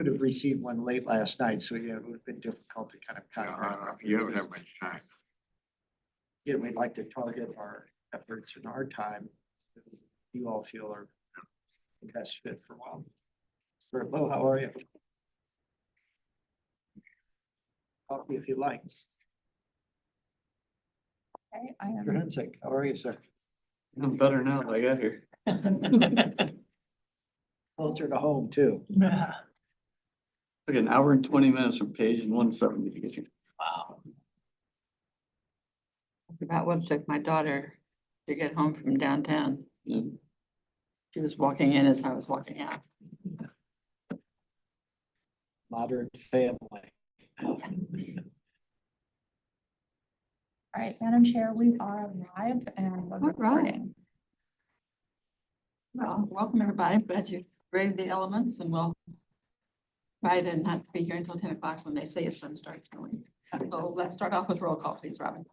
Could have received one late last night, so yeah, it would have been difficult to kind of I don't know, contact. you haven't had much time. Yeah, we'd like to target our efforts and our time. That you all feel are the best fit for one. Bo, how are you? Copy if you like. Okay, I Mr. am. Hensick, how are you, sir? I'm better now that I got here. Closer to home too. Took an hour and 20 minutes from page and 170 to get here. Wow. About what it took my daughter to get home from downtown. Yeah. She was walking in as I was walking out. Modern family. All right, Madam Chair, we are live and we're All right. recording. Well, welcome everybody. Glad you braved the elements and we'll try to not be here until 10 o'clock when they say the sun starts going. So let's start off with roll call, please, Robin.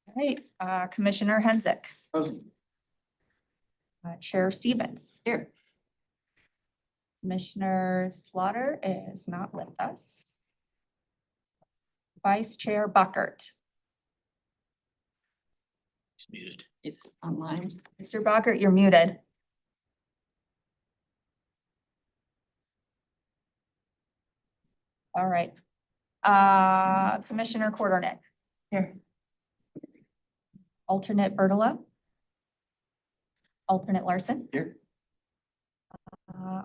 All right, Commissioner Hensick, Present. Chair Stevens, Here. Commissioner Slaughter is not with us. Vice Chair Buckert. It's muted. He's online. Mr. Buckert, you're muted. All right. Commissioner Quarternick. Here. Alternate Bertolo. Alternate Larson. Here.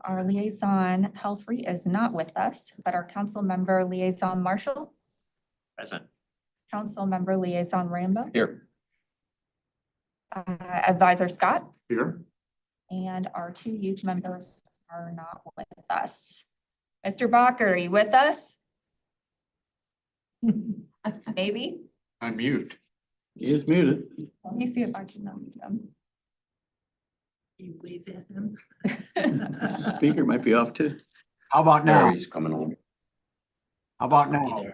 Our liaison Helfrey is not with us, but our council member liaison Marshall, Present. council member liaison Rambo, Here. advisor Scott, Here, and our two youth members are not with us. Mr. Bacher, are you with us? Maybe. I'm mute. He is muted. Let me see if I can unmute them. You wave at him. Speaker might be off too. How about now? He's coming on. How about now?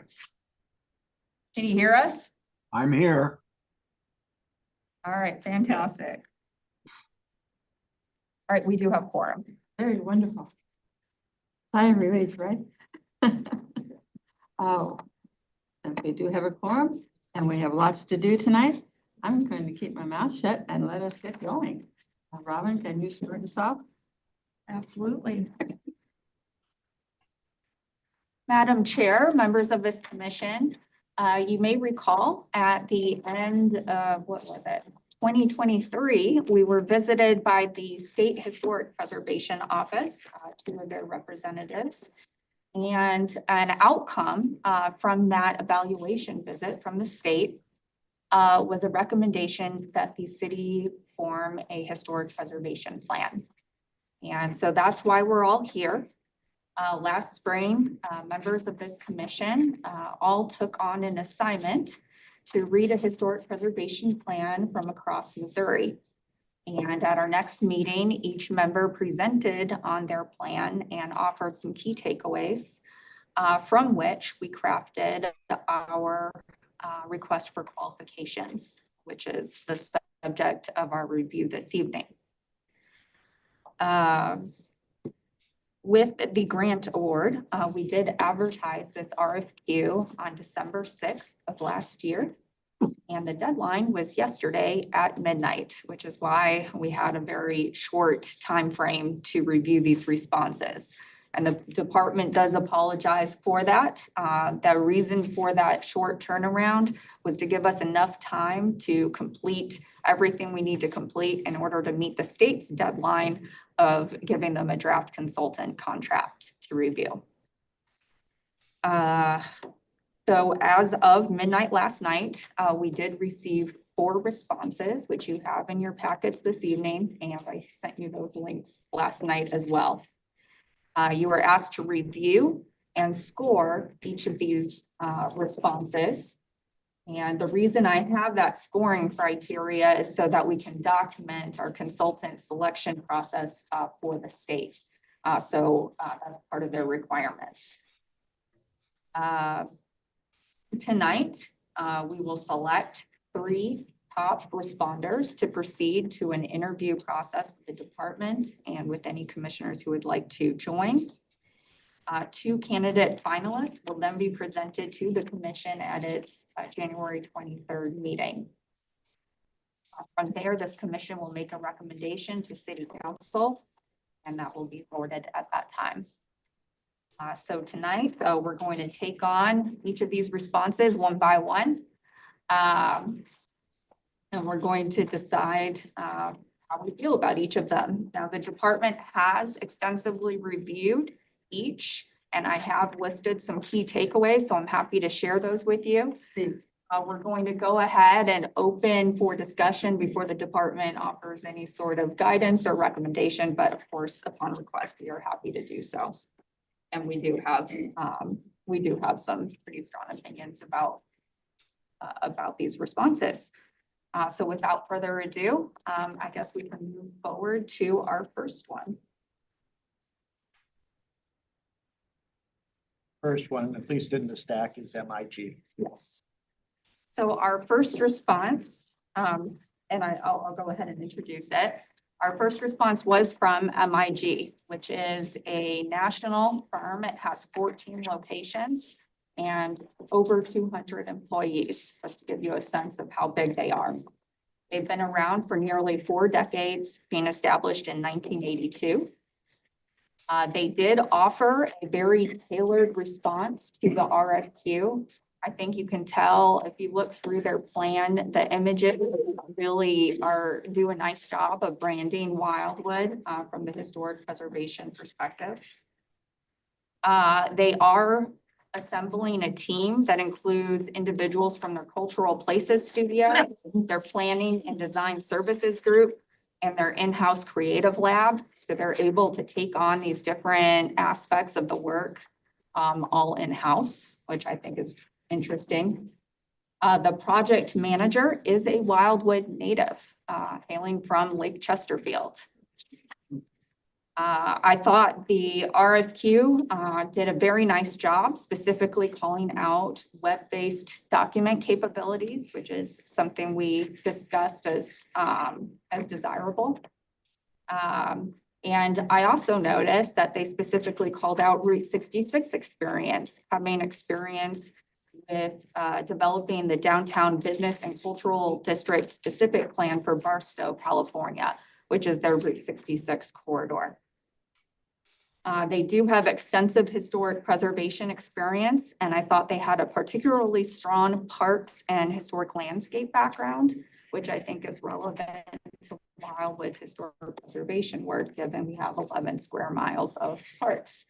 Can you hear us? I'm here. All right, fantastic. All right, we do have quorum. Very wonderful. Sigh of relief, right? Oh, and we do have a quorum and we have lots to do tonight. I'm going to keep my mouth shut and let us get going. Robin, can you start us off? Absolutely. Madam Chair, members of this commission, you may recall at the end of, what was it? 2023, we were visited by the State Historic Preservation Office, two of their representatives. And an outcome from that evaluation visit from the state was a recommendation that the city form a historic preservation plan. And so that's why we're all here. Last spring, members of this commission all took on an assignment to read a historic preservation plan from across Missouri. And at our next meeting, each member presented on their plan and offered some key takeaways from which we crafted our request for qualifications, which is the subject of our review this evening. With the grant award, we did advertise this RFQ on December 6th of last year. And the deadline was yesterday at midnight, which is why we had a very short time frame to review these responses. And the department does apologize for that. The reason for that short turnaround was to give us enough time to complete everything we need to complete in order to meet the state's deadline of giving them a draft consultant contract to review. So as of midnight last night, we did receive 4 responses, which you have in your packets this evening, and I sent you those links last night as well. You were asked to review and score each of these responses. And the reason I have that scoring criteria is so that we can document our consultant selection process for the state. So that's part of their requirements. Tonight, we will select 3 top responders to proceed to an interview process with the department and with any commissioners who would like to join. Two candidate finalists will then be presented to the commission at its January 23rd meeting. From there, this commission will make a recommendation to city council, and that will be voted at that time. So tonight, we're going to take on each of these responses one by one. And we're going to decide how we feel about each of them. Now, the department has extensively reviewed each, and I have listed some key takeaways, so I'm happy to share those with you. We're going to go ahead and open for discussion before the department offers any sort of guidance or recommendation, but of course, upon request, we are happy to do so. And we do have some pretty strong opinions about these responses. So without further ado, I guess we can move forward to our first one. First one, at least in the stack, is MIG. Yes. So our first response, and I'll go ahead and introduce it. Our first response was from MIG, which is a national firm. It has 14 locations and over 200 employees, just to give you a sense of how big they are. They've been around for nearly 4 decades, being established in 1982. They did offer a very tailored response to the RFQ. I think you can tell if you look through their plan, the images really do a nice job of branding Wildwood from the historic preservation perspective. They are assembling a team that includes individuals from their Cultural Places studio, their planning and design services group, and their in-house creative lab. So they're able to take on these different aspects of the work all in-house, which I think is interesting. The project manager is a Wildwood native, hailing from Lake Chesterfield. I thought the RFQ did a very nice job, specifically calling out web-based document capabilities, which is something we discussed as desirable. And I also noticed that they specifically called out Route 66 experience, having experience with developing the downtown business and cultural district specific plan for Barstow, California, which is their Route 66 corridor. They do have extensive historic preservation experience, and I thought they had a particularly strong parks and historic landscape background, which I think is relevant to Wildwood's historic preservation work, given we have 11 square miles of parks.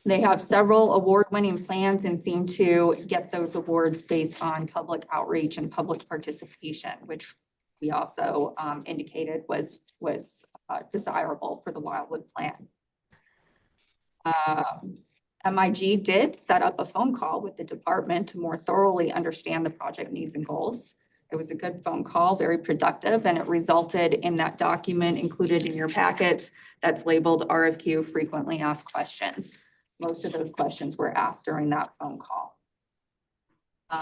They have several award-winning plans and seem to get those awards based on public outreach and public participation, which we also indicated was desirable for the Wildwood plan. MIG did set up a phone call with the department to more thoroughly understand the project needs and goals. It was a good phone call, very productive, and it resulted in that document included in your packets that's labeled RFQ frequently asked questions. Most of those questions were asked during that phone call.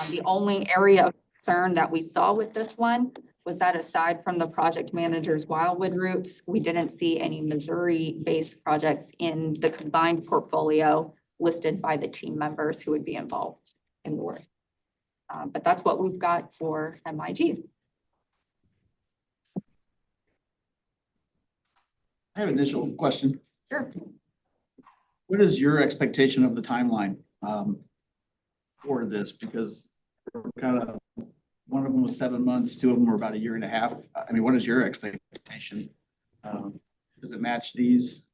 The only area of concern that we saw with this one was that aside from the project manager's Wildwood routes, we didn't see any Missouri-based projects in the combined portfolio listed by the team members who would be involved in the work. But that's what we've got for MIG. I have an initial question. Sure. What is your expectation of the timeline for this? Because we're kind of, one of them was 7 months, 2 of them were about 1.5 years. I mean, what is your expectation? Does it match these?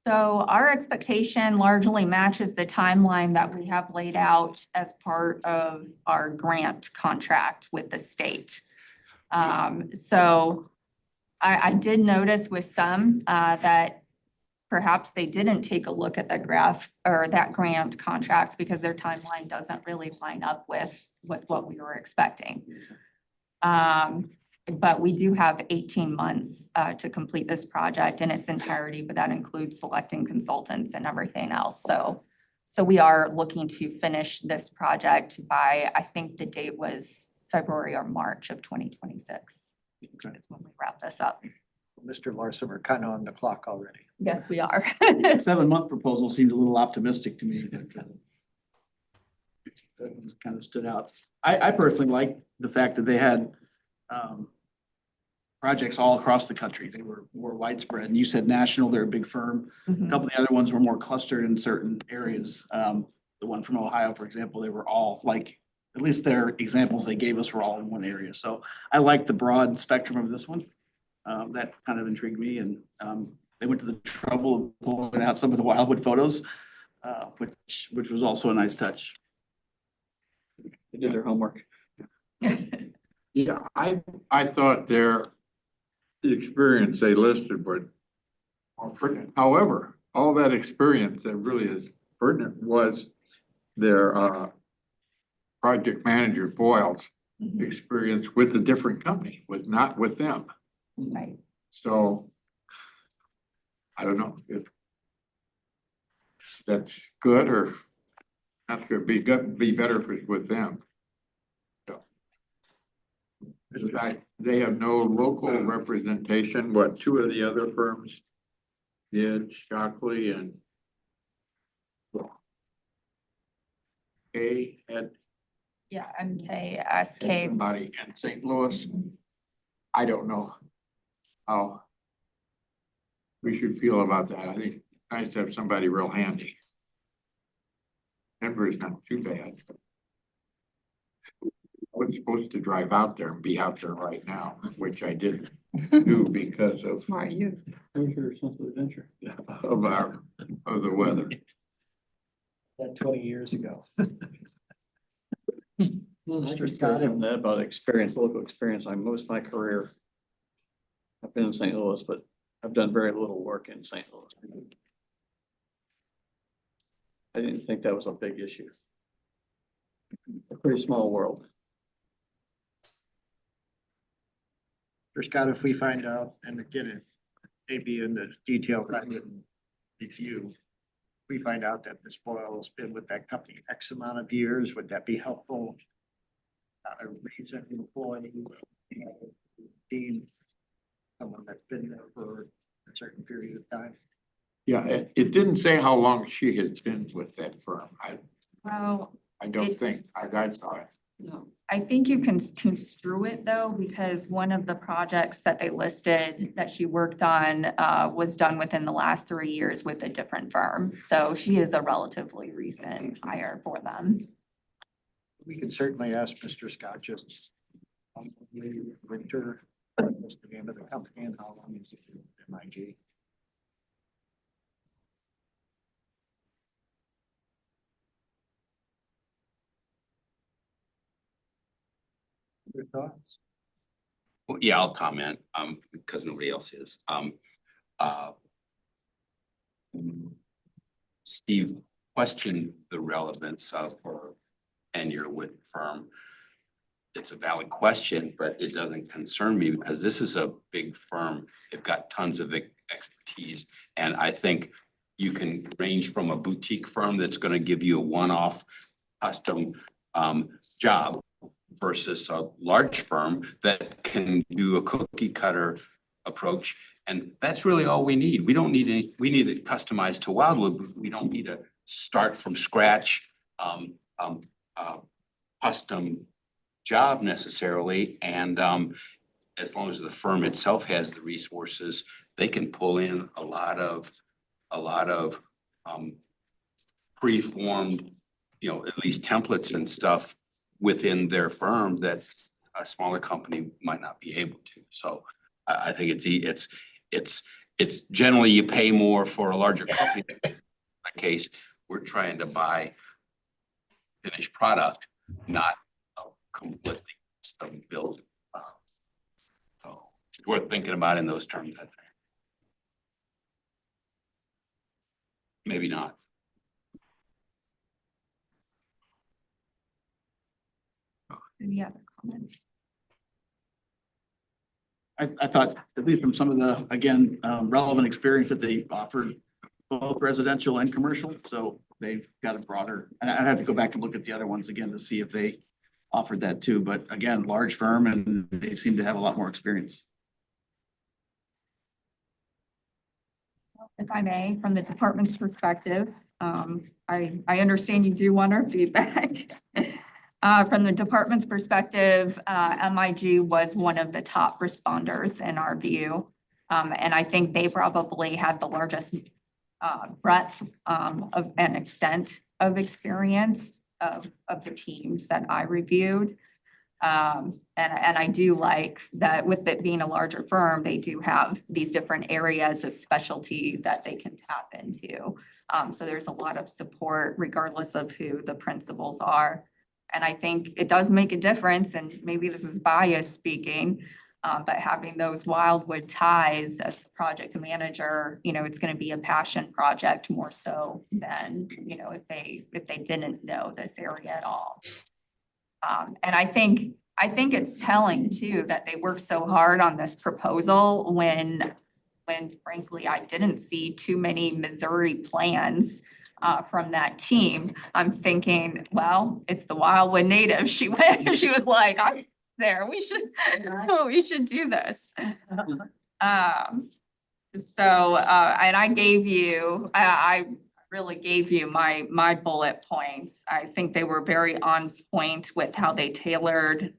So our expectation largely matches the timeline that we have laid out as part of our grant contract with the state. So I did notice with some that perhaps they didn't take a look at that graph or that grant contract because their timeline doesn't really line up with what we were expecting. But we do have 18 months to complete this project in its entirety, but that includes selecting consultants and everything else. So we are looking to finish this project by, I think the date was February or March of 2026. That's when we wrap this up. Mr. Larson, we're kind of on the clock already. Yes, we are. 7-month proposal seemed a little optimistic to me, but that one's kind of stood out. I personally like the fact that they had projects all across the country. They were more widespread. And you said national, they're a big firm. A couple of the other ones were more clustered in certain areas. The one from Ohio, for example, they were all like, at least their examples they gave us were all in one area. So I like the broad spectrum of this one. That kind of intrigued me, and they went to the trouble of pulling out some of the Wildwood photos, which was also a nice touch. They did their homework. Yeah, I thought the experience they listed were more pertinent. However, all that experience that really is pertinent was their project manager Boyle's experience with a different company, was not with them. Right. So I don't know if that's good or not gonna be good, be better with them. So. They have no local representation. What, two of the other firms did, Shockley and A had Yeah, MKSK. somebody in St. Louis. I don't know how we should feel about that. I think it's nice to have somebody real handy. Denver is not too bad. I was supposed to drive out there and be out there right now, which I didn't do because of Smart you. Where's your sense of adventure? of the weather. That 20 years ago. Mr. Scott, That about experience, local experience. Most of my career, I've been in St. Louis, but I've done very little work in St. Louis. I didn't think that was a big issue. A pretty small world. Scott, if we find out, and again, maybe in the detailed written review, we find out that Ms. Boyle's been with that company X amount of years, would that be helpful? A recent employee, deem someone that's been there for a certain period of time. Yeah, it didn't say how long she had been with that firm. Well, I don't think, I saw it. No. I think you can construe it though, because one of the projects that they listed that she worked on was done within the last 3 years with a different firm. So she is a relatively recent hire for them. We can certainly ask Mr. Scott just winter, what's the name of the company and how long is it in MIG? Your thoughts? Well, yeah, I'll comment, because nobody else is. Steve questioned the relevance of her tenure with the firm. It's a valid question, but it doesn't concern me because this is a big firm. They've got tons of expertise. And I think you can range from a boutique firm that's going to give you a one-off custom job versus a large firm that can do a cookie cutter approach. And that's really all we need. We don't need any, we need it customized to Wildwood, but we don't need to start from scratch, custom job necessarily. And as long as the firm itself has the resources, they can pull in a lot of preformed, at least templates and stuff within their firm that a smaller company might not be able to. So I think it's generally you pay more for a larger company. In that case, we're trying to buy finished product, not a completely custom build. So it's worth thinking about in those terms, I think. Maybe not. Any other comments? I thought, at least from some of the, again, relevant experience that they offered, both residential and commercial, so they've got a broader, and I'd have to go back and look at the other ones again to see if they offered that too, but again, large firm and they seem to have a lot more experience. if I may, from the department's perspective, I understand you do want our feedback. From the department's perspective, MIG was one of the top responders in our view. And I think they probably had the largest breadth of and extent of experience of the teams that I reviewed. And I do like that with it being a larger firm, they do have these different areas of specialty that they can tap into. So there's a lot of support regardless of who the principals are. And I think it does make a difference, and maybe this is bias speaking, but having those Wildwood ties as the project manager, you know, it's gonna be a passion project more so than, you know, if they didn't know this area at all. And I think it's telling too, that they worked so hard on this proposal when frankly, I didn't see too many Missouri plans from that team. I'm thinking, well, it's the Wildwood native. She was like, I'm there, we should do this. So, and I gave you, I really gave you my bullet points. I think they were very on point with how they tailored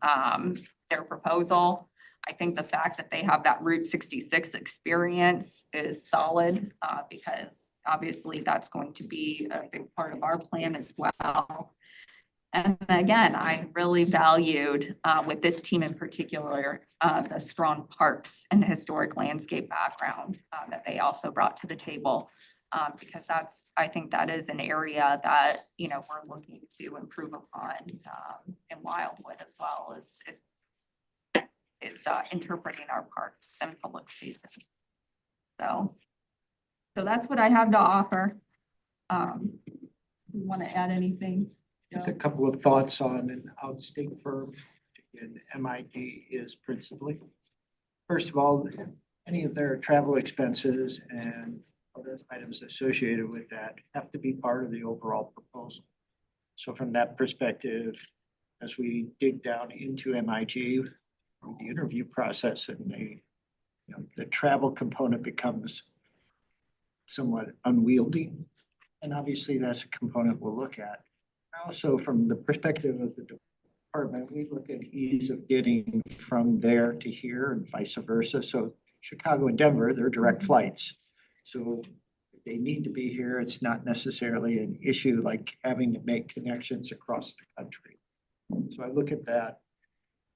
their proposal. I think the fact that they have that Route 66 experience is solid because obviously that's going to be a big part of our plan as well. And again, I really valued with this team in particular, the strong parks and historic landscape background that they also brought to the table. Because I think that is an area that, you know, we're looking to improve upon in Wildwood as well as interpreting our parks and public spaces. So that's what I have to offer. You want to add anything? Just a couple of thoughts on an outstate firm, and MIG is principally. First of all, any of their travel expenses and other items associated with that have to be part of the overall proposal. So from that perspective, as we dig down into MIG, the interview process and the travel component becomes somewhat unwieldy. And obviously that's a component we'll look at. Also, from the perspective of the department, we look at ease of getting from there to here and vice versa. So Chicago and Denver, they're direct flights. So if they need to be here, it's not necessarily an issue like having to make connections across the country. So I look at that.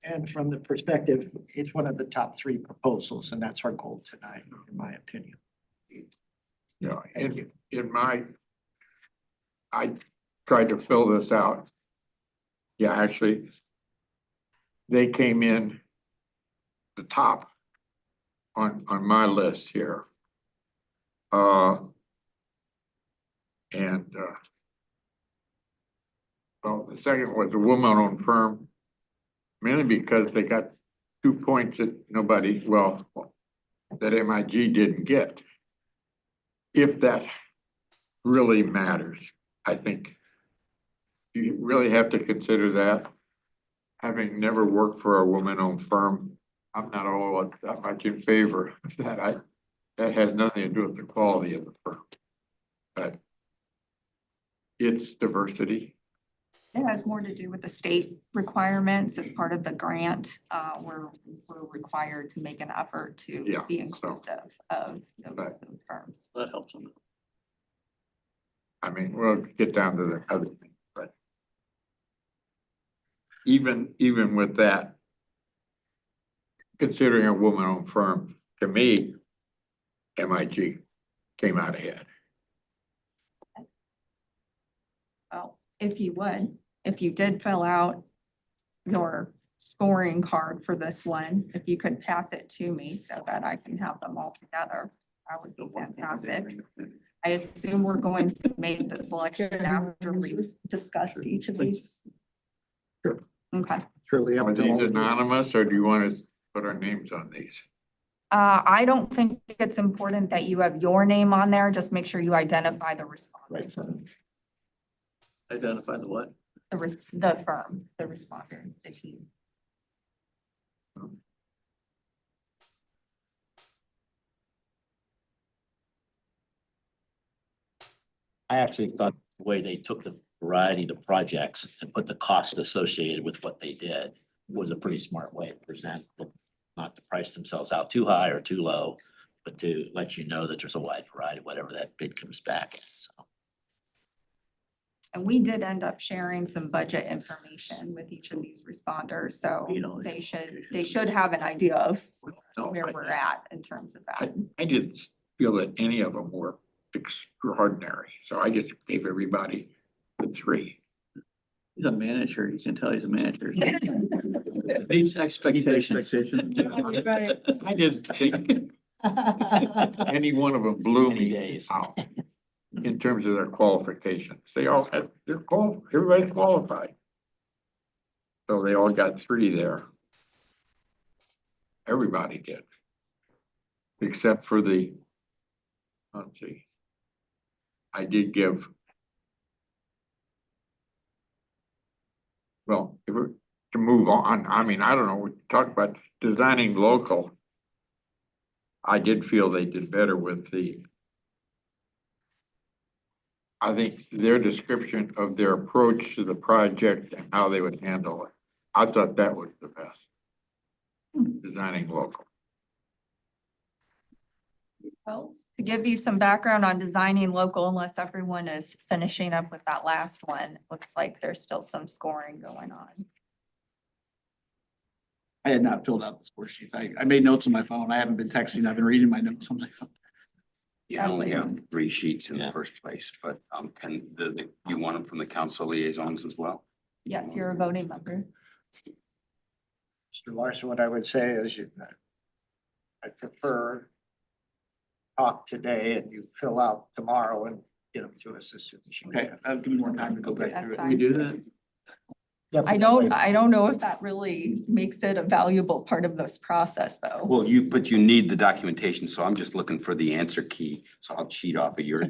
And from the perspective, it's one of the top 3 proposals, and that's our goal tonight, in my opinion. Yeah, Thank you. I tried to fill this out. Yeah, actually, they came in the top on my list here. Well, the second was a woman-owned firm, mainly because they got 2 points that that MIG didn't get. If that really matters, I think you really have to consider that. Having never worked for a woman-owned firm, I'm not all that much in favor of that. That has nothing to do with the quality of the firm. But it's diversity. It has more to do with the state requirements as part of the grant. We're required to make an effort to Yeah, be inclusive of those firms. That helps them. I mean, we'll get down to the other thing, but even with that, considering a woman-owned firm, to me, MIG came out ahead. Well, if you did fill out your scoring card for this one, if you could pass it to me so that I can have them all together, that would be fantastic. I assume we're going to make the selection after we've discussed each of these. Sure. Okay. Truly Are up to these all of you. anonymous, or do you want to put our names on these? I don't think it's important that you have your name on there. Just make sure you identify the respondent. Identify the what? The firm, the responder, the team. I actually thought the way they took the variety of projects and put the cost associated with what they did was a pretty smart way to present, not to price themselves out too high or too low, but to let you know that there's a wide variety, whatever that bid comes back at, so. And we did end up sharing some budget information with each of these responders, so You know, they should have an idea of No, where we're at in terms of that. I didn't feel that any of them were extraordinary, so I just gave everybody the 3. He's a manager, you can tell he's a manager. Meets expectations. I didn't think any one of them blew Many me days. out in terms of their qualifications. They all had, everybody's qualified. So they all got 3 there. Everybody did. Except for let's see. I did give. Well, if we're to move on, I mean, I don't know, we talk about designing local. I did feel they did better with I think their description of their approach to the project and how they would handle it. I thought that was the best. Designing local. Well, to give you some background on designing local, unless everyone is finishing up with that last one, looks like there's still some scoring going on. I had not filled out the score sheets. I made notes on my phone. I haven't been texting. I've been reading my notes. I'm like, You only have 3 sheets in the Yeah. first place, but can you want them from the council liaisons as well? Yes, you're a voting member. Mr. Larson, what I would say is I prefer talk today and you fill out tomorrow and get them to us as soon as you okay, can. that'll give me more time to go back through it. Can we do that? Yep. I don't know if that really makes it a valuable part of this process, though. Well, but you need the documentation, so I'm just looking for the answer key, so I'll cheat off of yours.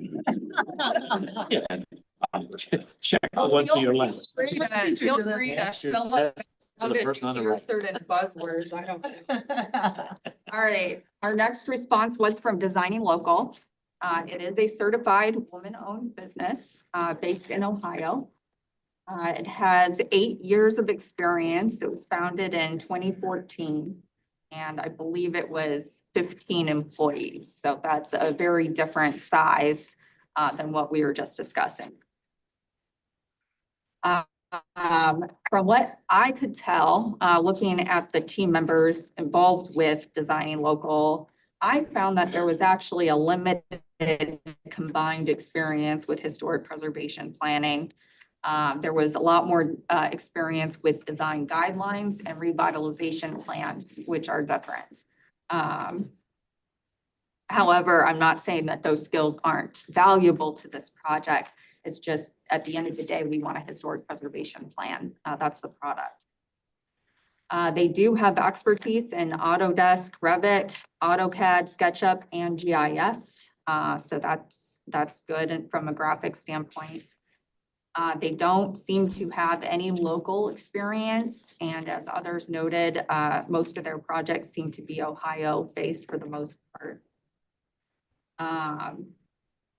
Check out one to your left. Feel free to Answer fill up to the person on the right. certain buzzwords, I don't. All right, our next response was from Designing Local. It is a certified woman-owned business, based in Ohio. It has 8 years of experience. It was founded in 2014. And I believe it was 15 employees. So that's a very different size, than what we were just discussing. From what I could tell, looking at the team members involved with Designing Local, I found that there was actually a limited combined experience with historic preservation planning. There was a lot more experience with design guidelines and revitalization plans, which are different. However, I'm not saying that those skills aren't valuable to this project. It's just, at the end of the day, we want a historic preservation plan. That's the product. They do have expertise in Autodesk, Revit, AutoCAD, SketchUp, and GIS. So that's good and from a graphic standpoint. They don't seem to have any local experience, and as others noted, most of their projects seem to be Ohio-based for the most part.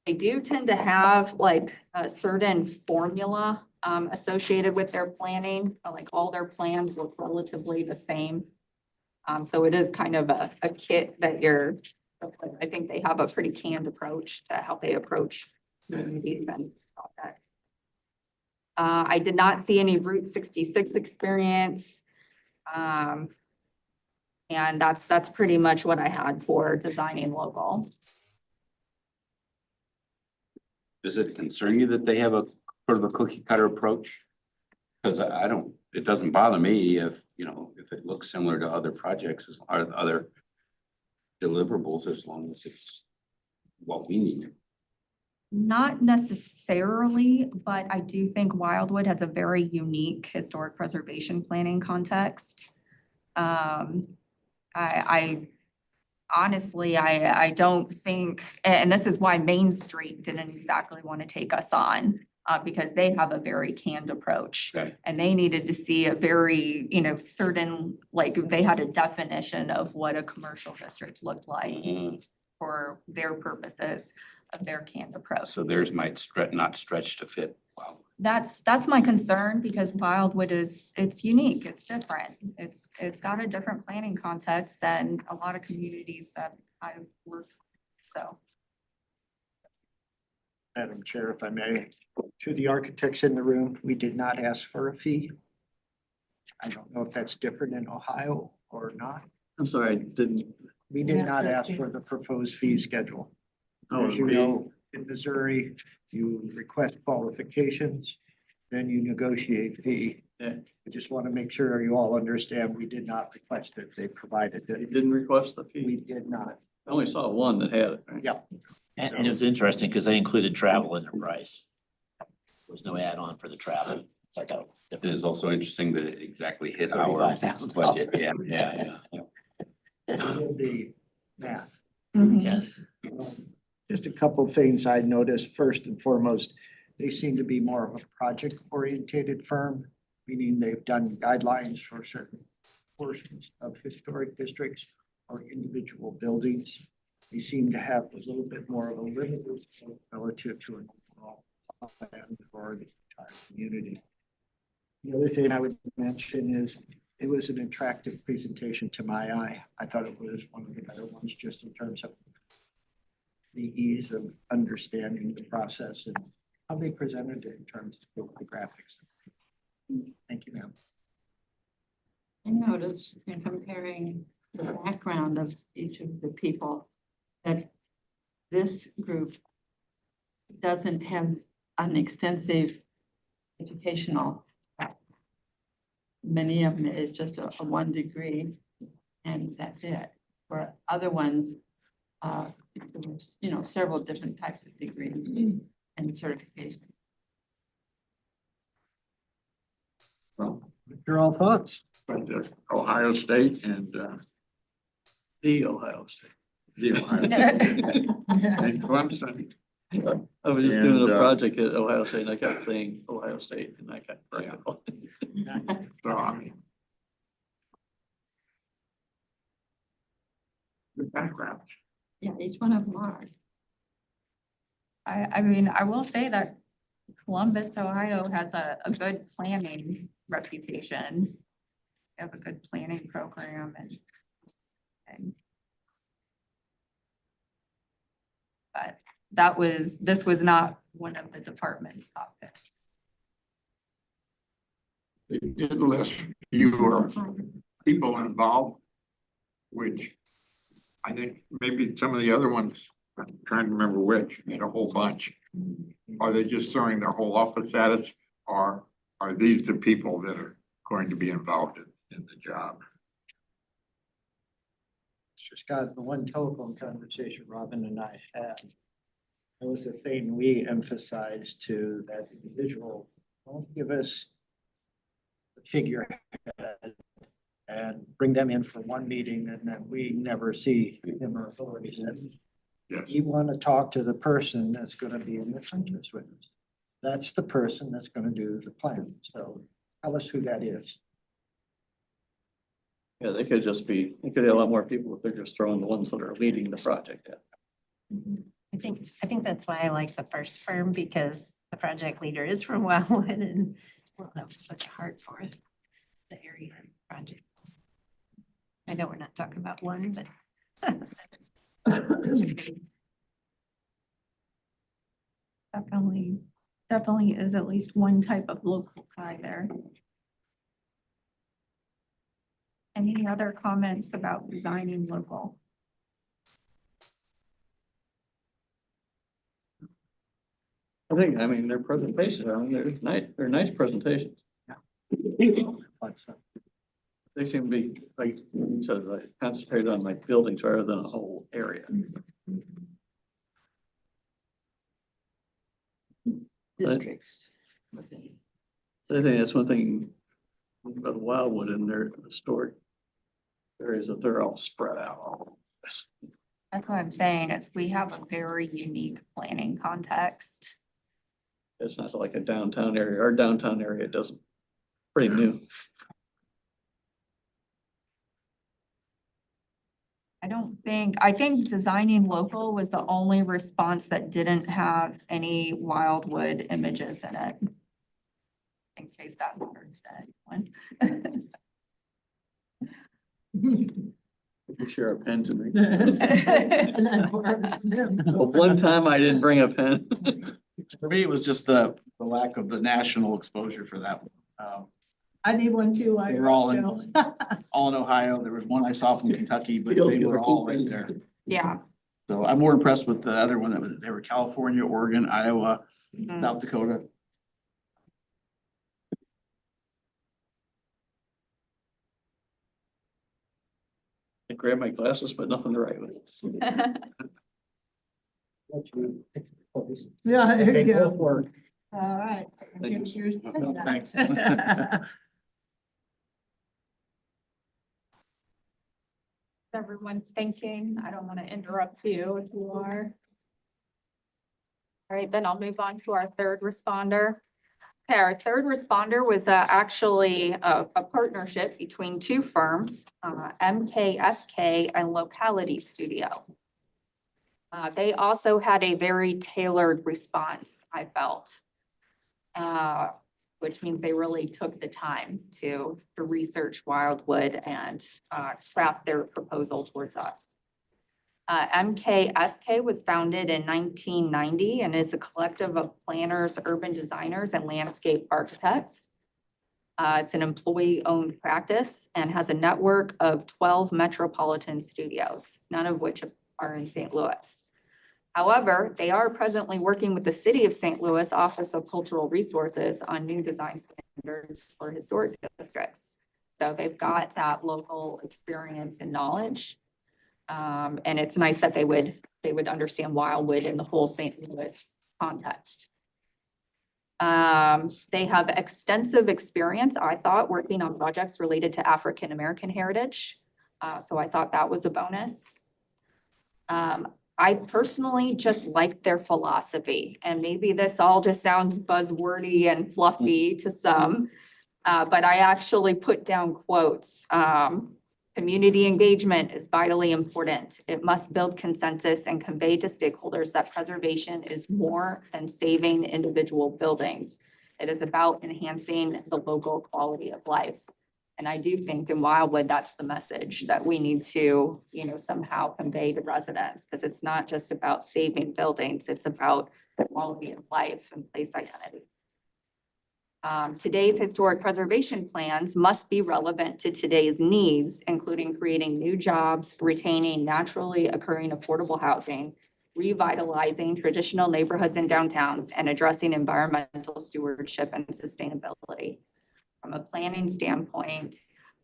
They do tend to have like a certain formula associated with their planning, like all their plans look relatively the same. So it is kind of a kit that I think they have a pretty canned approach to how they approach communities and projects. I did not see any Route 66 experience. And that's pretty much what I had for Designing Local. Does it concern you that they have a sort of a cookie cutter approach? Because I don't, it doesn't bother me if, if it looks similar to other projects or other deliverables, as long as it's what we need. Not necessarily, but I do think Wildwood has a very unique historic preservation planning context. I honestly, I don't think, and this is why Main Street didn't exactly want to take us on, because they have a very canned approach. Okay. And they needed to see a very, certain, like they had a definition of what a commercial district looked like for their purposes. of their canned approach. So theirs might not stretch to fit. Wow. That's my concern because Wildwood it's unique, it's different. It's got a different planning context than a lot of communities that I've worked with, so. Madam Chair, if I may, to the architects in the room, we did not ask for a fee. I don't know if that's different in Ohio or not. I'm sorry, I didn't. We did not ask for the proposed fee schedule. Oh, As you know, in Missouri, you request qualifications, then you negotiate fee. Yeah. I just want to make sure you all understand, we did not request it. They provided You it. didn't request the We fee? did not. I only saw one that had it. Right? Yeah. And it was interesting because they included travel in the price. There was no add-on for the travel. It's like, oh. It is also interesting that it exactly hit our $35,000. budget. Yeah, yeah, yeah. We did the math. Yes. Just a couple of things I noticed. First and foremost, they seem to be more of a project oriented firm, meaning they've done guidelines for certain portions of historic districts or individual buildings. They seem to have a little bit more of a limited relative to an overall plan for the entire community. The other thing I would mention is it was an attractive presentation to my eye. I thought it was one of the better ones just in terms of the ease of understanding the process and how they presented it in terms of the graphics. Thank you, ma'am. I noticed in comparing the background of each of the people that this group doesn't have an extensive educational background. Many of them is just a 1 degree and that's it. For other ones, there was, several different types of degrees and certification. Well, Your all thoughts? but Ohio State and, The Ohio State. the Ohio State and Clemson. I was just doing And, a project at Ohio State and I kept saying Ohio State and I got. So I mean. The background. Yeah, each one of them are. I mean, I will say that Columbus, Ohio has a good planning reputation. They have a good planning program and but this was not one of the department's top picks. They did list fewer people involved, which I think maybe some of the other ones, I'm trying to remember which, had a whole bunch. Are they just throwing their whole office at us, or are these the people that are going to be involved in the job? Mr. Scott, the one telephone conversation Robin and I had, that was the thing we emphasized to that individual. Don't give us the figurehead and bring them in for one meeting and then we never see him or her again. Yes. You want to talk to the person that's going to be in the trenches with us. That's the person that's going to do the plan. So tell us who that is. Yeah, they could have a lot more people if they're just throwing the ones that are leading the project. I think that's why I like the first firm because the project leader is from Wildwood and well, that was such a heart for it, the area project. I know we're not talking about one, but Definitely is at least one type of local guy there. Any other comments about designing local? I mean, their presentations, they're nice presentations. They seem to be like, concentrated on like buildings rather than a whole area. Districts. So I think that's one thing about Wildwood in their historic areas that they're all spread out. That's what I'm saying, is we have a very unique planning context. It's not like a downtown area. Our downtown area doesn't, pretty new. I think designing local was the only response that didn't have any Wildwood images in it. In case that matters to anyone. You share a pen to me. Well, one time I didn't bring a pen. For me, it was just the lack of the national exposure for that. I need one too. They were all in, all in Ohio. There was one I saw from Kentucky, but they were all right there. Yeah. So I'm more impressed with the other one that was, they were California, Oregon, Iowa, Mhm. South Dakota. I grabbed my glasses, but nothing to write with. Yeah, there Okay, you go go. for it. All right. Thank Here's yours. Thanks. Everyone's thinking. I don't want to interrupt you if you are. All right, then I'll move on to our third responder. Okay, our third responder was actually a partnership between two firms, MKSK and Locality Studio. They also had a very tailored response, I felt. Which means they really took the time to research Wildwood and craft their proposal towards us. MKSK was founded in 1990 and is a collective of planners, urban designers, and landscape architects. It's an employee-owned practice and has a network of 12 metropolitan studios, none of which are in St. Louis. However, they are presently working with the City of St. Louis Office of Cultural Resources on new design standards for historic districts. So they've got that local experience and knowledge. And it's nice that they would understand Wildwood in the whole St. Louis context. They have extensive experience, I thought, working on projects related to African American heritage. So I thought that was a bonus. I personally just liked their philosophy, and maybe this all just sounds buzzwordy and fluffy to some, but I actually put down quotes. Community engagement is vitally important. It must build consensus and convey to stakeholders that preservation is more than saving individual buildings. It is about enhancing the local quality of life. And I do think in Wildwood, that's the message that we need to, somehow convey to residents, because it's not just about saving buildings, it's about quality of life and place identity. Today's historic preservation plans must be relevant to today's needs, including creating new jobs, retaining naturally occurring affordable housing, revitalizing traditional neighborhoods and downtowns, and addressing environmental stewardship and sustainability. From a planning standpoint,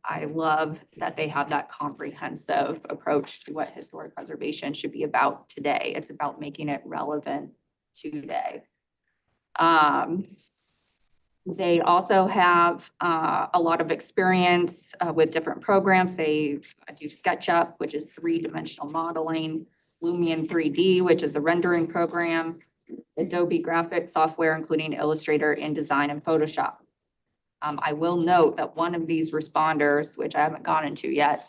I love that they have that comprehensive approach to what historic preservation should be about today. It's about making it relevant today. They also have a lot of experience with different programs. They do SketchUp, which is 3-dimensional modeling, Lumion 3D, which is a rendering program, Adobe graphics software, including Illustrator, InDesign, and Photoshop. I will note that one of these responders, which I haven't gone into yet,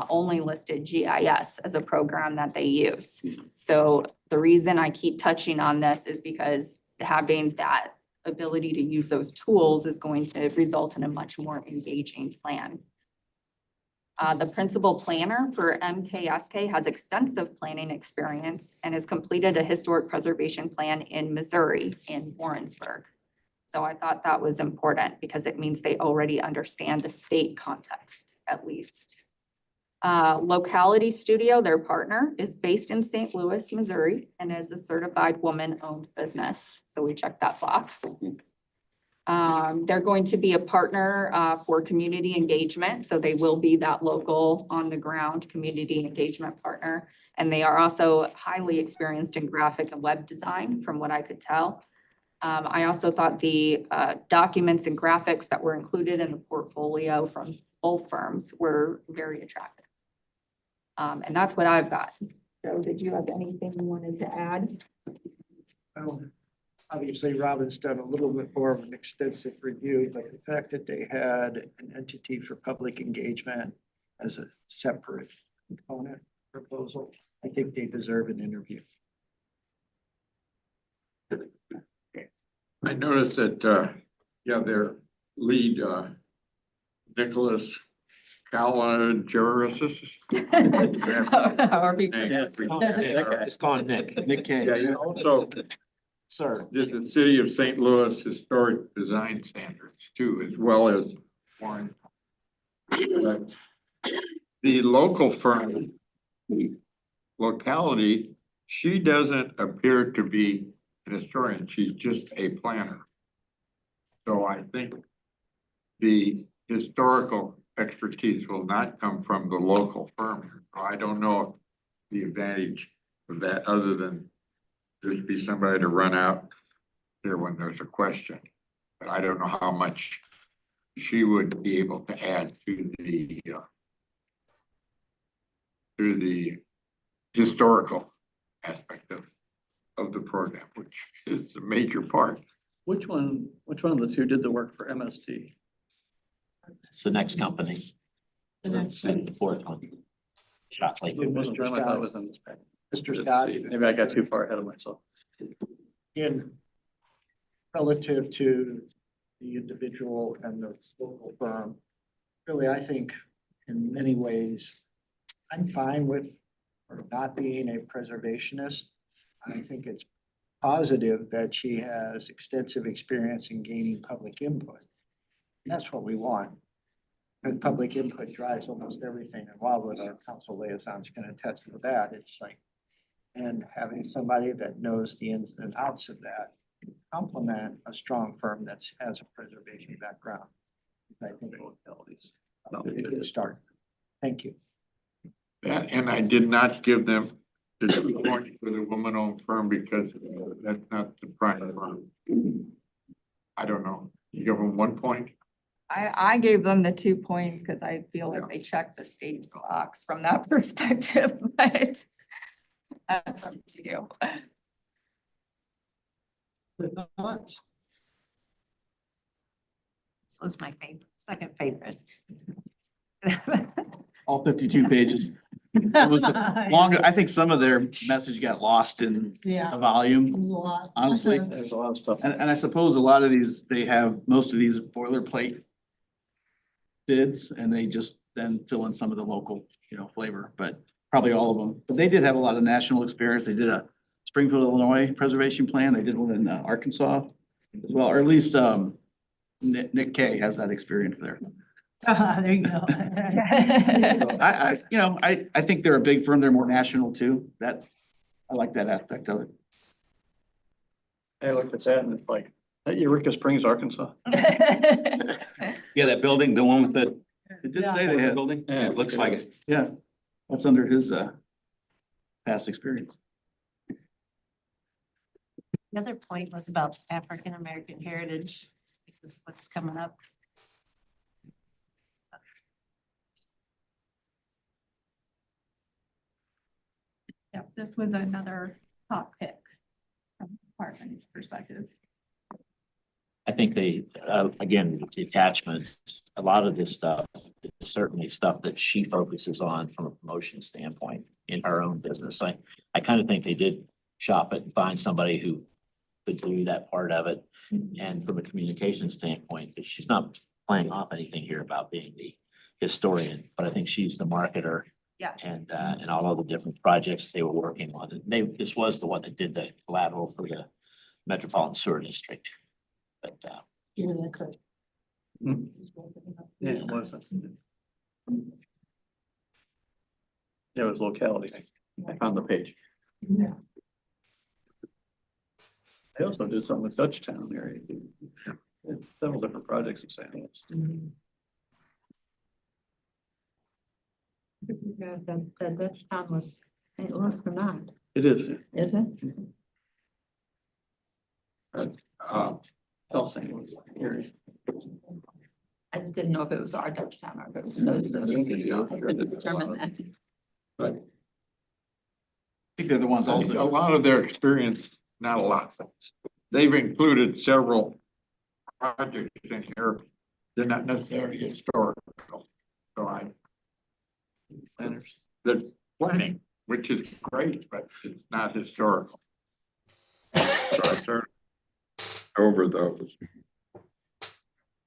only listed GIS as a program that they use. So the reason I keep touching on this is because having that ability to use those tools is going to result in a much more engaging plan. The principal planner for MKSK has extensive planning experience and has completed a historic preservation plan in Missouri, in Warrensburg. So I thought that was important because it means they already understand the state context, at least. Locality Studio, their partner, is based in St. Louis, Missouri, and is a certified woman-owned business. So we checked that box. They're going to be a partner for community engagement. So they will be that local on-the-ground community engagement partner. And they are also highly experienced in graphic and web design, from what I could tell. I also thought the documents and graphics that were included in the portfolio from both firms were very attractive. And that's what I've got. Joe, did you have anything you wanted to add? Well, obviously, Robin's done a little bit more of an extensive review, but the fact that they had an entity for public engagement as a separate component proposal. I think they deserve an interview. I noticed that, their lead, Nicholas Kalogeris. However you Just call it Nick. Nick K. Yeah, you also Sir. did the City of St. Louis Historic Design Standards too, as well as Warren. But the local firm, locality, she doesn't appear to be an historian, she's just a planner. So I think the historical expertise will not come from the local firm. I don't know the advantage of that, other than there'd be somebody to run out there when there's a question. But I don't know how much she would be able to add to the historical aspect of the program, which is a major part. Which one of the two did the work for MSD? It's the next company. That's the fourth one. Shot Lake. It wasn't them, I thought it was in this package. Mr. Scott, Maybe I got too far ahead of myself. in relative to the individual and the local firm, really, I think in many ways, I'm fine with her not being a preservationist. I think it's positive that she has extensive experience in gaining public input. That's what we want. And public input drives almost everything. And Wildwood, our council liaisons can attest to that. It's like, and having somebody that knows the ins and outs of that complement a strong firm that has a preservation background. I think Localities. a good start. Thank you. That, and I did not give them the 2 points for the woman-owned firm because that's not the prime firm. I don't know. You give them 1 point? I gave them the 2 points because I feel like they checked the state's box from that perspective, but that's up to you. Thoughts? This was my favorite, second favorite. All 52 pages. It was longer. I think some of their message got lost in Yeah. the volume, A lot. honestly. There's a lot of stuff. And I suppose a lot of these, they have most of these boilerplate bids and they just then fill in some of the local, flavor, but probably all of them. But they did have a lot of national experience. They did a Springfield, Illinois preservation plan. They did one in Arkansas as well, or at least Nick Kay has that experience there. There you go. I think they're a big firm. They're more national too. I like that aspect of it. I looked at that and it's like, that Eureka Springs, Arkansas. Yeah, that building, the one with the It did say they had, building, Yeah. it looks like it. yeah, that's under his past experience. The other point was about African American heritage, because what's coming up. Yep, this was another top pick from the department's perspective. I think they, again, with the attachments, a lot of this stuff is certainly stuff that she focuses on from a promotion standpoint in her own business. I kind of think they did shop it and find somebody who could do that part of it. And from a communication standpoint, that she's not playing off anything here about being the historian, but I think she's the marketer Yes. and all of the different projects they were working on. And this was the one that did the collateral for the Metropolitan Sewer District. But, Yeah, that could. Yeah, it was. Yeah, it was locality. I found the page. Yeah. I also did something with Dutchtown area. Several different projects in St. Louis. The Dutch town was, it was or not, It is. is it? South St. Louis area. I just didn't know if it was our Dutch town or if it was those. I couldn't determine that. But I think they're the ones a also. lot of their experience, not a lot. They've included several projects in here. They're not necessarily historical. So planning, which is great, but it's not historical. So I turned over those.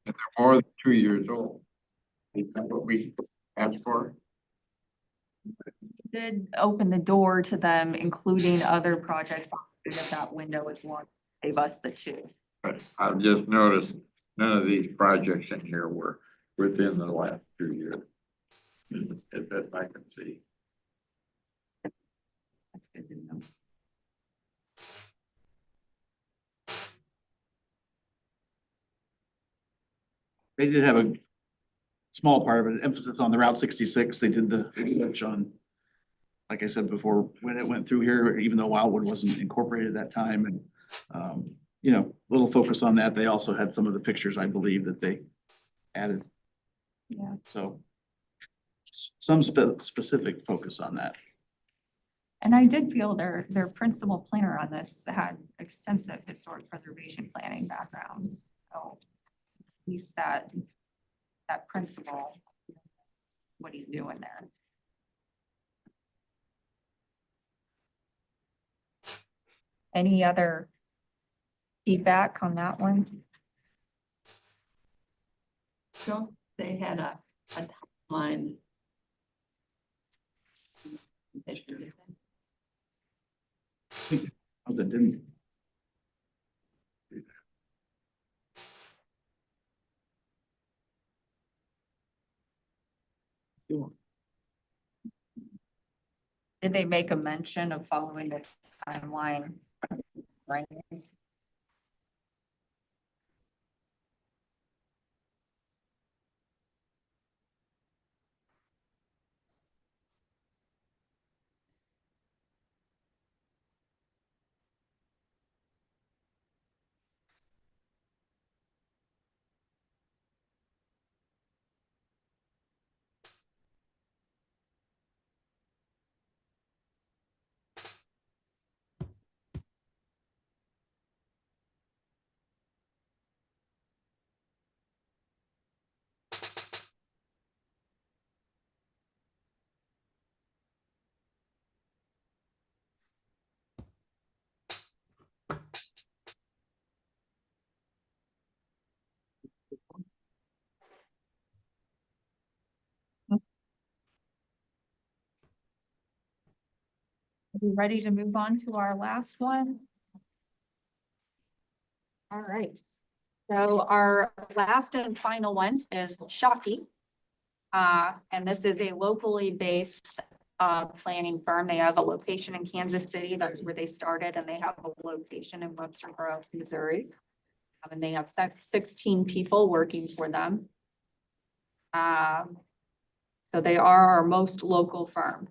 And they're more than 2 years old. Is that what we asked for? Did open the door to them, including other projects if that window is long, gave us the two. But I've just noticed none of these projects in here were within the last 2 years. If that I can see. That's good to know. They did have a small part of it, emphasis on the Route 66. They did the research on, like I said before, when it went through here, even though Wildwood wasn't incorporated at that time and, you know, little focus on that. They also had some of the pictures, I believe, that they added. Yeah. So some specific focus on that. And I did feel their principal planner on this had extensive historic preservation planning background. So at least that principle, what he's doing there. Any other feedback on that one? Sure, they had a timeline. Oh, that didn't. Did they make a mention of following this timeline? Right. Are we ready to move on to our last one? All right. So our last and final one is Shockey. And this is a locally based planning firm. They have a location in Kansas City. That's where they started, and they have a location in Webster Groves, Missouri. And they have 16 people working for them. So they are our most local firm.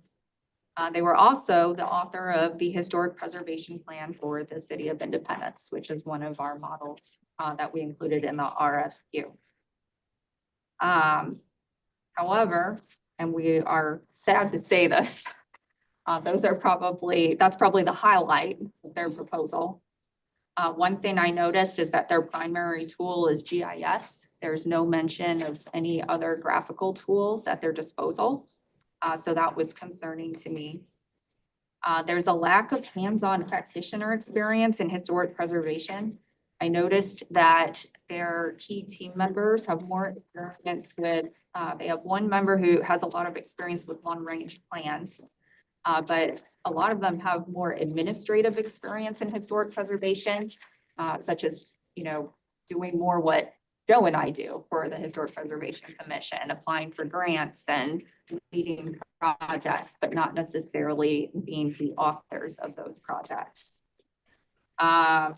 They were also the author of the Historic Preservation Plan for the City of Independence, which is one of our models that we included in the RFQ. However, and we are sad to say this, that's probably the highlight of their proposal. One thing I noticed is that their primary tool is GIS. There's no mention of any other graphical tools at their disposal. So that was concerning to me. There's a lack of hands-on practitioner experience in historic preservation. I noticed that their key team members have more experience with, they have one member who has a lot of experience with long-range plans. But a lot of them have more administrative experience in historic preservation, such as, you know, doing more what Joe and I do for the Historic Preservation Commission, applying for grants and leading projects, but not necessarily being the authors of those projects. I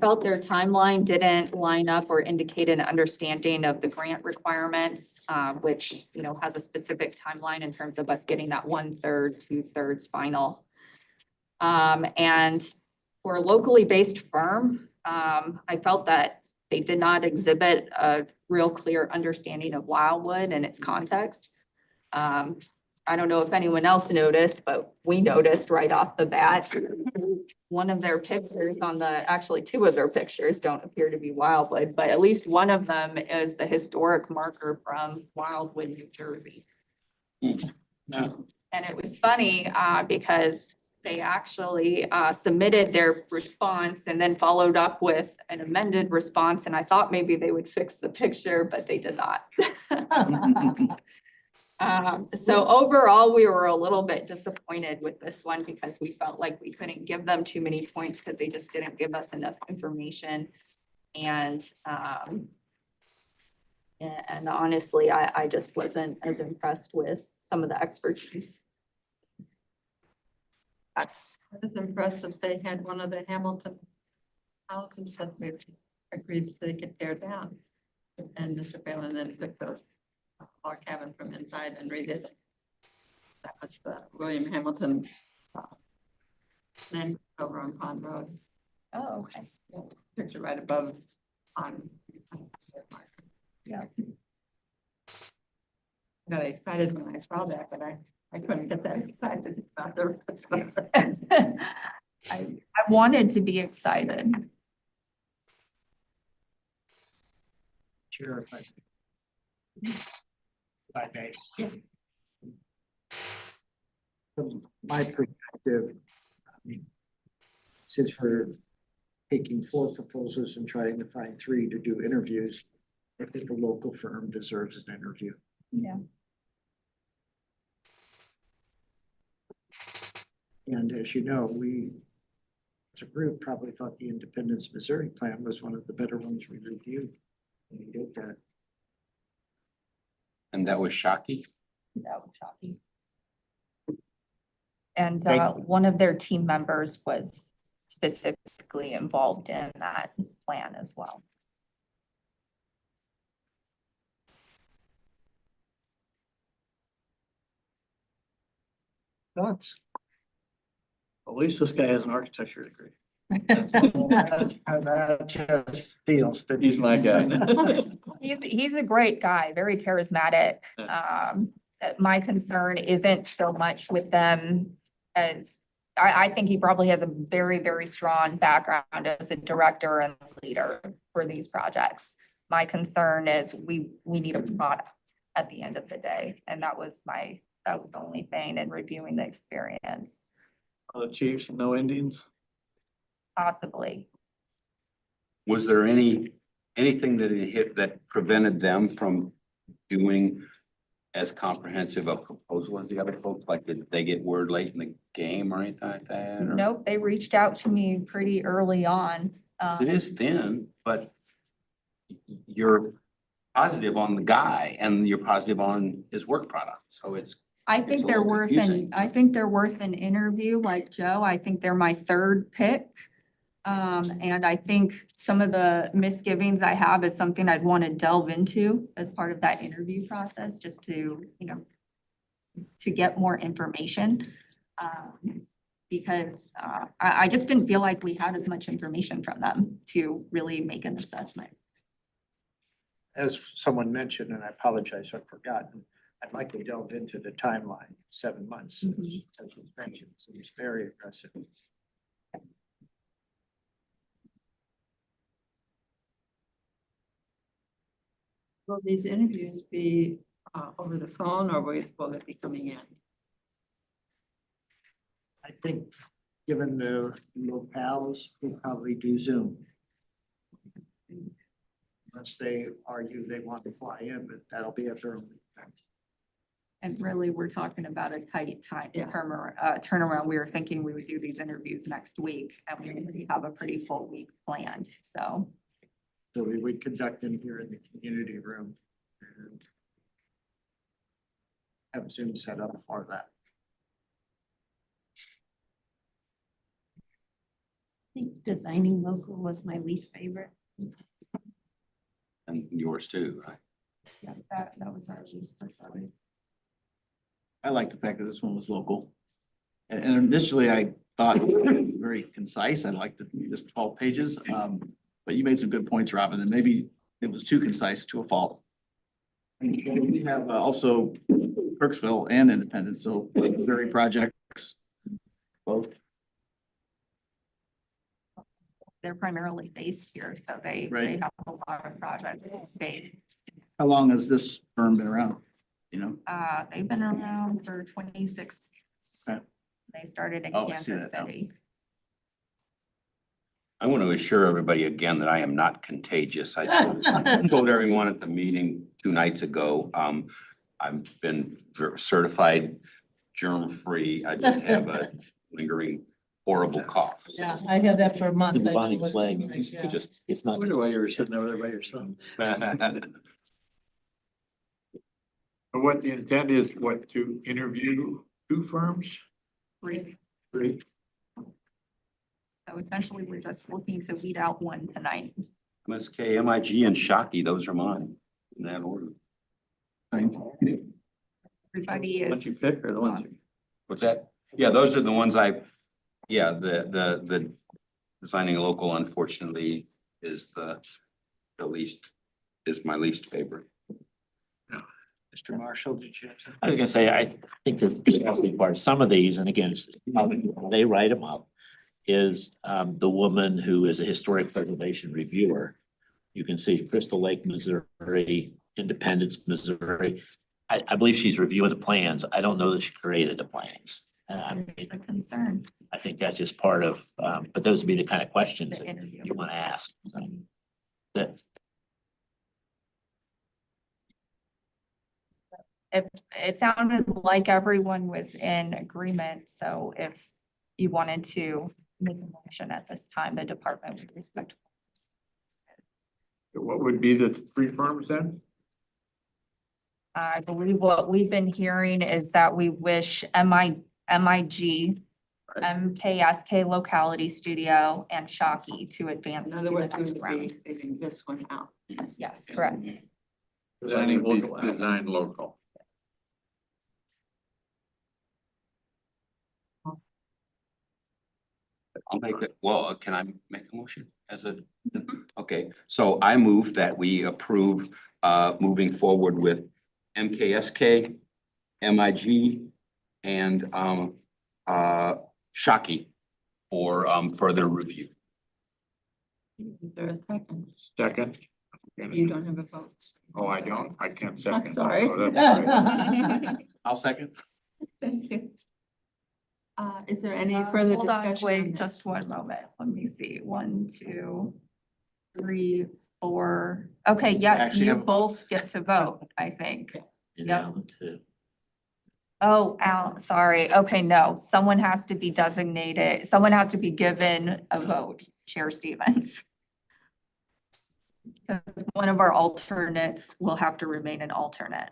felt their timeline didn't line up or indicate an understanding of the grant requirements, which, you know, has a specific timeline in terms of us getting that 1/3, 2/3 final. And for a locally based firm, I felt that they did not exhibit a real clear understanding of Wildwood and its context. I don't know if anyone else noticed, but we noticed right off the bat, one of their pictures actually two of their pictures don't appear to be Wildwood, but at least one of them is the historic marker from Wildwood, New Jersey. Now, And it was funny, because they actually, submitted their response and then followed up with an amended response. And I thought maybe they would fix the picture, but they did not. So overall, we were a little bit disappointed with this one because we felt like we couldn't give them too many points because they just didn't give us enough information. And honestly, I just wasn't as impressed with some of the expertise. That's, I was impressed that they had one of the Hamilton houses that we agreed to take it tear down. And Mr. Phelan then took the log cabin from inside and redid it. That was the William Hamilton land over on Pond Road. oh, okay. Picture right above on. Yeah. Got excited when I saw that, but I couldn't get that excited about the rest of it. I wanted to be excited. Chair, if I may. From my perspective, I mean, since we're taking 4 proposals and trying to find 3 to do interviews, I think a local firm deserves an interview. Yeah. And as you know, we, as a group, probably thought the Independence Missouri plan was one of the better ones we reviewed. And we did that. And that was Shockey. That was shocking. And Thank you. one of their team members was specifically involved in that plan as well. Thoughts? At least this guy has an architecture degree. That just feels that. He's my guy. He's a great guy, very charismatic. My concern isn't so much with them as, I think he probably has a very, very strong background as a director and leader for these projects. My concern is we need a product at the end of the day, and that was the only thing in reviewing the experience, The Chiefs, no Indians. possibly. Was there anything that it hit that prevented them from doing as comprehensive a proposal as the other folks? Like, did they get word late in the game or anything like that? or- Nope, they reached out to me pretty early on. It is thin, but you're positive on the guy and you're positive on his work product. So it's, I It's think a they're little worth confusing. I think they're worth an interview like Joe. I think they're my 3rd pick. And I think some of the misgivings I have is something I'd want to delve into as part of that interview process, just to, to get more information. Because I just didn't feel like we had as much information from them to really make an assessment. As someone mentioned, and I apologize, I've forgotten, I'd like to delve into the timeline, 7 months, as was mentioned, seems very aggressive. Will these interviews be over the phone or will it be coming in? I think, given the locales, we'll probably do Zoom. Unless they argue they want to fly in, but that'll be at their own expense. And really, we're talking about a tight time Yeah. turnaround. We were thinking we would do these interviews next week, and we already have a pretty full week planned, so. So we would conduct them here in the community room. And have Zoom set up for that. I think designing local was my least favorite. and yours too, right? Yeah, that was our least preferred. I like the fact that this one was local. And initially I thought it was very concise. I liked just 12 pages. But you made some good points, Robin, and maybe it was too concise to a fault. And we have also Kirksville and Independence, so Missouri projects, both. They're primarily based here, so they Right. have a lot of projects in the state. How long has this firm been around? You know? They've been around for 26. Okay. They started in Oh, I see Kansas that now. City. I want to assure everybody again that I am not contagious. I told everyone at the meeting 2 nights ago, I've been certified germ-free. I just have a lingering horrible cough. Yeah, I had that for a month. The I bubonic was- plague, yeah. it's just, it's I not. wonder why you were sitting over there by yourself. What the intent is, what, to interview 2 firms? Three. 3? So essentially, we're just looking to weed out one tonight. MSK, MIG, and Shockey, those are mine in that order. Everybody The ones you is, pick or the ones you? What's that? Yeah, those are the ones the designing local unfortunately is the least, is my least favorite. Mr. Marshall, did you have something? I was gonna say, I think there's has to be part of some of these, and again, how they write them up. Is the woman who is a historic preservation reviewer. You can see Crystal Lake, Missouri, Independence, Missouri. I believe she's reviewing the plans. I don't know that she created the plans. it's a concern, I think that's just part of, but those would be the kind of questions the that interview. you want to ask. So, that, It sounded like everyone was in agreement, so if you wanted to make a motion at this time, the department would respect. What would be the 3 firms then? I believe what we've been hearing is that we wish MIG, MKSK Locality Studio, and Shockey to advance In to other the words, we next would round. be taking this one out. Yes, correct. That would be design local. I'll make it, well, can I make a motion as a, okay, so I move that we approve moving forward with MKSK, MIG, and Shockey for further review. Is there a second? Second. You don't have a vote. Oh, I don't? I can't second. sorry. Oh, that's right. I'll second. Thank you. Is there any further Hold on, discussion? wait, just one moment. Let me see. 1, 2, 3, 4. Okay, yes, Actually you have- both get to vote, I think. and Yep. Alan too. Oh, Al, sorry. Okay, no, someone has to be designated, someone has to be given a vote, Chair Stevens. Because one of our alternates will have to remain an alternate.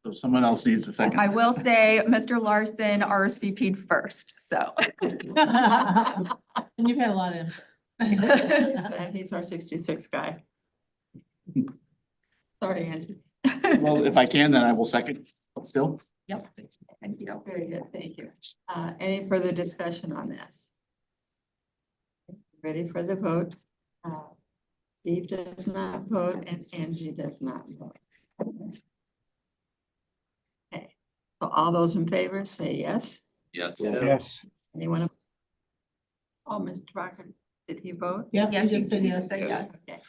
So someone else needs a second. I will say, Mr. Larson RSVP'd first, so. And you've had a lot of. And he's our 66 guy. Sorry, Angie. Well, if I can, then I will second still. Yep, thank you. Very good, thank you. Any further discussion on this? Ready for the vote? Steve does not vote and Angie does not vote. Okay, so all those in favor say yes. Yes. Yes. Anyone? Oh, Mr. Barker, did he vote? Yeah, Yes, you you just said can yes. say yes. Okay.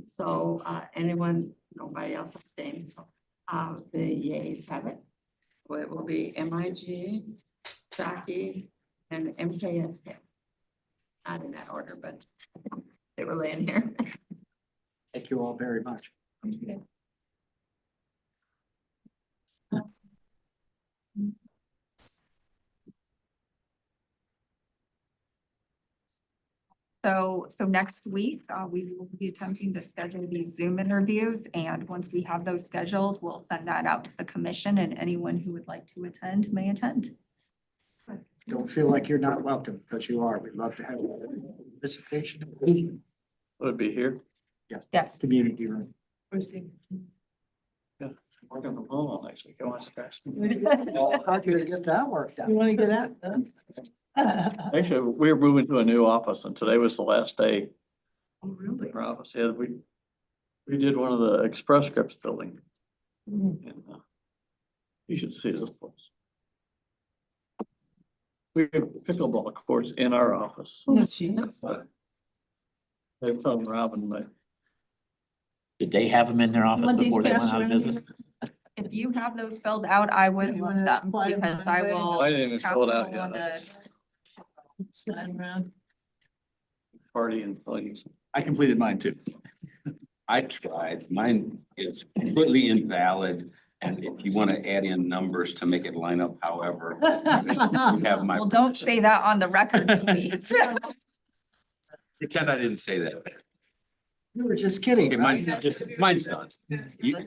So, anyone, nobody else abstained, so, the yeas have it. Well, it will be MIG, Shockey, and MKSK. Not in that order, but they were laying here. Thank you all very much. So next week, we will be attempting to schedule these Zoom interviews, and once we have those scheduled, we'll send that out to the commission, and anyone who would like to attend may attend. Don't feel like you're not welcome, because you are. We'd love to have participation in the Would it be here? Yes. community room. Working from home all next week. I want to scratch. How'd you get that worked out? You want to get out? Actually, we're moving to a new office and today was the last day. Oh, really? in our office. Yeah, we did one of the Express Scripts building. And, you should see this place. We have pickleball courts in our office. Oh, gee. I was telling Robin, Did they have them in their office Want these before they went passed out of around business? If you have those filled out, I would You love wanna them slide 'em because my I way? will. I didn't even pass fill it them out along yet. to- Slide around. Party and things. I completed mine too. I tried, mine is completely invalid, and if you wanna add in numbers to make it line up however, you have my. Well, don't say that on the record, please. Pretend I didn't say that. You were just kidding, Okay, right? mine's done. You-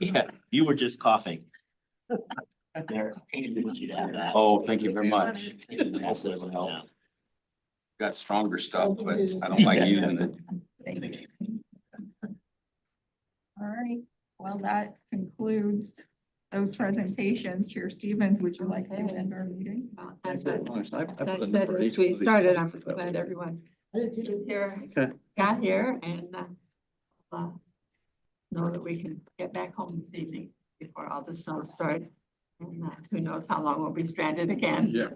Yeah, you were just coughing. There, I want you to have that. Oh, thank you very much. Also, as well. Got stronger stuff, but I don't like using it. All right, well, that concludes those presentations. Chair Stevens, would you like to end our meeting? Well, That's As it. Nice. I put a as number as each we of these. started, I'm glad everyone is here, Okay. got here and know that we can get back home this evening before all the snow starts. And who knows how long we'll be stranded again. Yeah.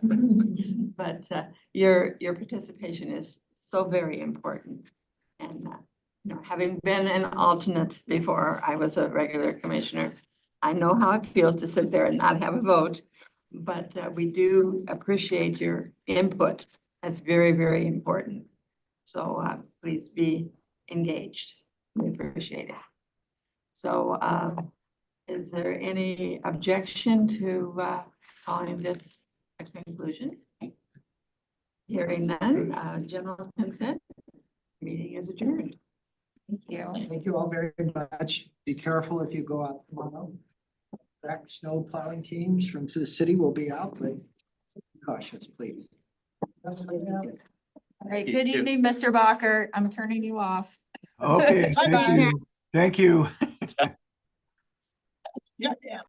But your participation is so very important. And having been an alternate before I was a regular commissioner, I know how it feels to sit there and not have a vote. But we do appreciate your input. That's very, very important. So please be engaged. We appreciate it. So is there any objection to calling this a conclusion? Hearing none, general consent, meeting is adjourned. Thank you. Thank you all very much. Be careful if you go out tomorrow. Track snow plowing teams from the city will be out, but be cautious, please. All right, good evening, Mr. Bacher. I'm turning you off. Okay, thank you. Thank you. Yeah.